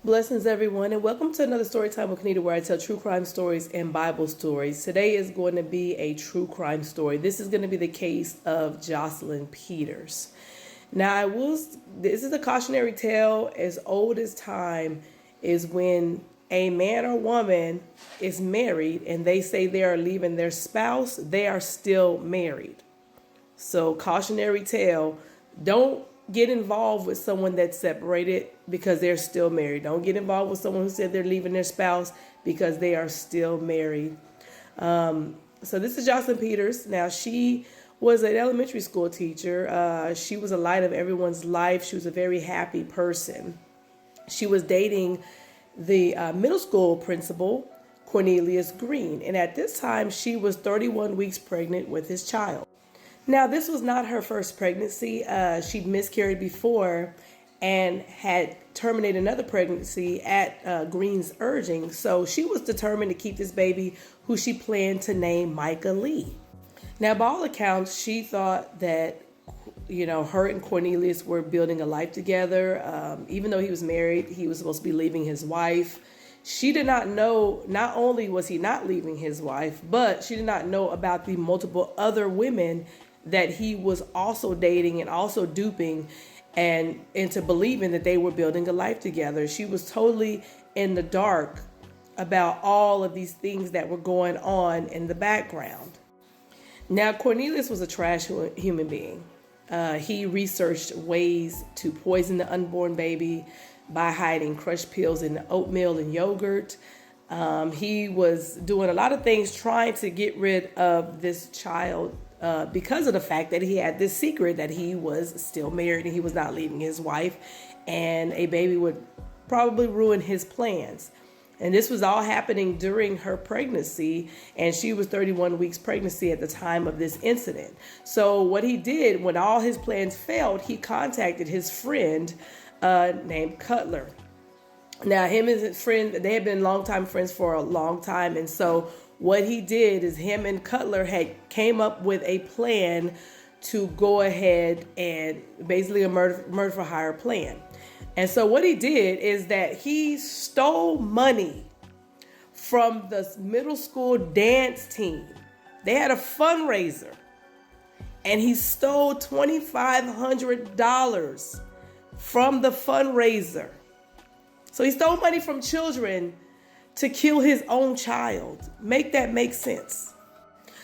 Blessings, everyone, and welcome to another story time with Kanita, where I tell true crime stories and Bible stories. Today is going to be a true crime story. This is going to be the case of Jocelyn Peters. Now, this is a cautionary tale as old as time, is when a man or woman is married and they say they are leaving their spouse, they are still married. So, cautionary tale, don't get involved with someone that's separated because they're still married. Don't get involved with someone who said they're leaving their spouse because they are still married. So this is Jocelyn Peters. Now, she was an elementary school teacher. She was a light of everyone's life. She was a very happy person. She was dating the middle school principal, Cornelius Green. And at this time, she was 31 weeks pregnant with his child. Now, this was not her first pregnancy. She'd miscarried before and had terminated another pregnancy at Green's urging. So she was determined to keep this baby, who she planned to name Micah Lee. Now, by all accounts, she thought that, her and Cornelius were building a life together. Even though he was married, he was supposed to be leaving his wife. She did not know, not only was he not leaving his wife, but she did not know about the multiple other women that he was also dating and also duping and into believing that they were building a life together. She was totally in the dark about all of these things that were going on in the background. Now, Cornelius was a trash human being. He researched ways to poison the unborn baby by hiding crushed pills in the oatmeal and yogurt. He was doing a lot of things trying to get rid of this child because of the fact that he had this secret that he was still married and he was not leaving his wife, and a baby would probably ruin his plans. And this was all happening during her pregnancy, and she was 31 weeks pregnancy at the time of this incident. So what he did when all his plans failed, he contacted his friend named Cutler. Now, him and his friend, they had been longtime friends for a long time, and so what he did is him and Cutler had came up with a plan to go ahead and basically a murder for hire plan. And so what he did is that he stole money from the middle school dance team. They had a fundraiser, and he stole $2,500 from the fundraiser. So he stole money from children to kill his own child. Make that make sense.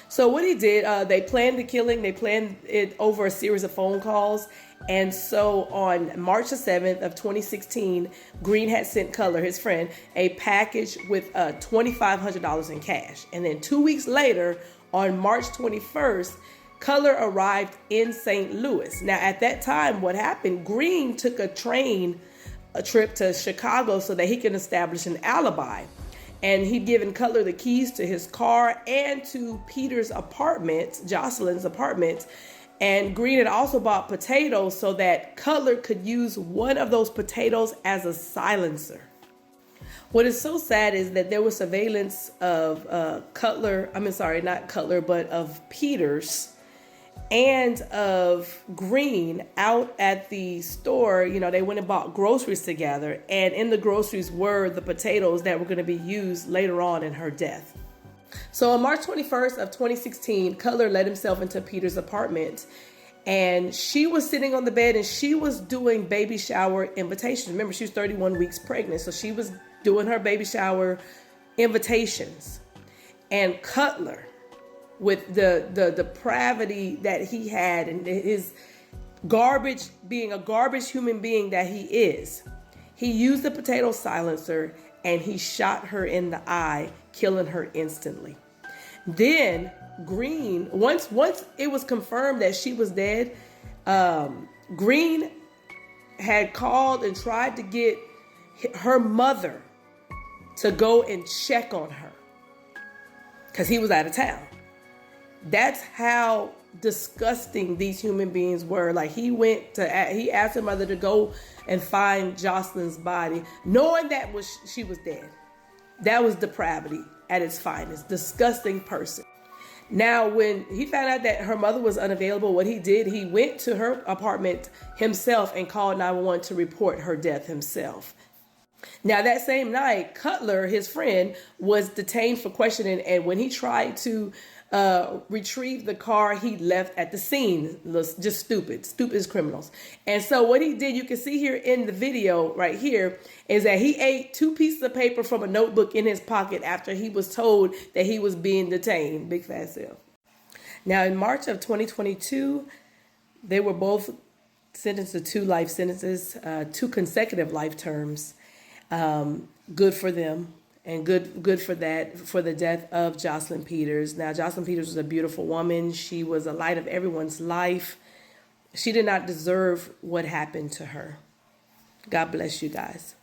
So what he did, they planned the killing. They planned it over a series of phone calls. And so on March the 7th of 2016, Green had sent Cutler, his friend, a package with $2,500 in cash. And then 2 weeks later, on March 21st, Cutler arrived in St. Louis. Now, at that time, what happened, Green took a trip to Chicago so that he can establish an alibi. And he'd given Cutler the keys to his car and to Peter's apartment, Jocelyn's apartment. And Green had also bought potatoes so that Cutler could use one of those potatoes as a silencer. What is so sad is that there was surveillance of of Peters and of Green out at the store. They went and bought groceries together, and in the groceries were the potatoes that were going to be used later on in her death. So on March 21st of 2016, Cutler let himself into Peter's apartment, and she was sitting on the bed and she was doing baby shower invitations. Remember, she was 31 weeks pregnant, so she was doing her baby shower invitations. And Cutler, with the depravity that he had and his being a garbage human being that he is, he used the potato silencer and he shot her in the eye, killing her instantly. Then Green, once it was confirmed that she was dead, Green had called and tried to get her mother to go and check on her because he was out of town. That's how disgusting these human beings were. Like, he asked her mother to go and find Jocelyn's body, knowing that she was dead. That was depravity at its finest. Disgusting person. Now, when he found out that her mother was unavailable, what he did, he went to her apartment himself and called 911 to report her death himself. Now, that same night, Cutler, his friend, was detained for questioning, and when he tried to retrieve the car, he left at the scene. Just stupid as criminals. And so what he did, you can see here in the video right here, is that he ate 2 pieces of paper from a notebook in his pocket after he was told that he was being detained. Big fat self. Now, in March of 2022, they were both sentenced to 2 life sentences, 2 consecutive life terms. Good for them, and good for that, for the death of Jocelyn Peters. Now, Jocelyn Peters was a beautiful woman. She was a light of everyone's life. She did not deserve what happened to her. God bless you guys.